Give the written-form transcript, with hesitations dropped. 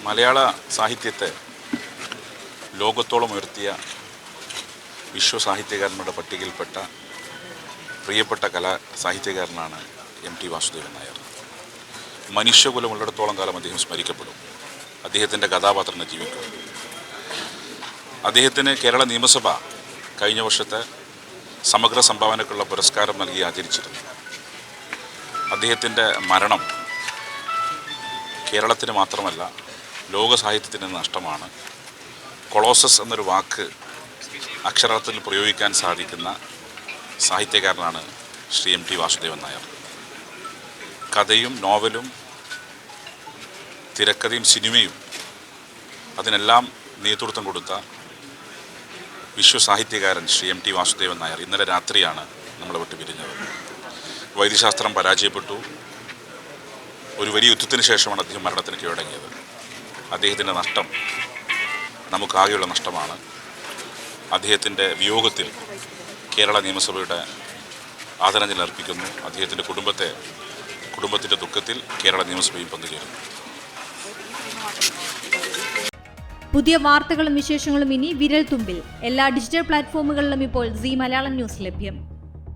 മലയാള സാഹിത്യത്തെ ലോകത്തോളം ഉയർത്തിയ വിശ്വസാഹിത്യകാരന്മാരുടെ പട്ടികയിൽപ്പെട്ട പ്രിയപ്പെട്ട സാഹിത്യകാരനാണ് എം ടി വാസുദേവൻ നായർ. മനുഷ്യകുലമുള്ളിടത്തോളം കാലം അദ്ദേഹം സ്മരിക്കപ്പെടും. അദ്ദേഹത്തിൻ്റെ കഥാപാത്രങ്ങൾ ജീവിക്കും. അദ്ദേഹത്തിന് കേരള നിയമസഭ കഴിഞ്ഞ വർഷത്തെ സമഗ്ര സംഭാവനക്കുള്ള പുരസ്കാരം നൽകി ആചരിച്ചിരുന്നു. അദ്ദേഹത്തിൻ്റെ മരണം കേരളത്തിന് മാത്രമല്ല ലോക സാഹിത്യത്തിന് നഷ്ടമാണ്. കൊളോസസ് എന്നൊരു വാക്ക് അക്ഷരാർത്ഥത്തിൽ പ്രയോഗിക്കാൻ സാധിക്കുന്ന സാഹിത്യകാരനാണ് ശ്രീ എം ടി വാസുദേവൻ നായർ. കഥയും നോവലും തിരക്കഥയും സിനിമയും അതിനെല്ലാം നേതൃത്വം കൊടുത്ത വിശ്വസാഹിത്യകാരൻ ശ്രീ എം ടി വാസുദേവൻ നായർ ഇന്നലെ രാത്രിയാണ് നമ്മളെ വിട്ട് പിരിഞ്ഞത്. വൈദ്യശാസ്ത്രം പരാജയപ്പെട്ടു. ഒരു വലിയ യുദ്ധത്തിന് ശേഷമാണ് അദ്ദേഹം മരണത്തിന് കീഴടങ്ങിയത്. അദ്ദേഹത്തിൻ്റെ നഷ്ടം നമുക്കാകെയുള്ള നഷ്ടമാണ്. അദ്ദേഹത്തിൻ്റെ വിയോഗത്തിൽ കേരള നിയമസഭയുടെ ആദരാഞ്ജലി അർപ്പിക്കുന്നു. അദ്ദേഹത്തിൻ്റെ കുടുംബത്തിൻ്റെ ദുഃഖത്തിൽ കേരള നിയമസഭയും പങ്കുചേരുന്നു. പുതിയ വാർത്തകളും വിശേഷങ്ങളും ഇനി വിരൽ തുമ്പിൽ. എല്ലാ ഡിജിറ്റൽ പ്ലാറ്റ്ഫോമുകളിലും ഇപ്പോൾ സീ മലയാളം ന്യൂസ് ലഭ്യം.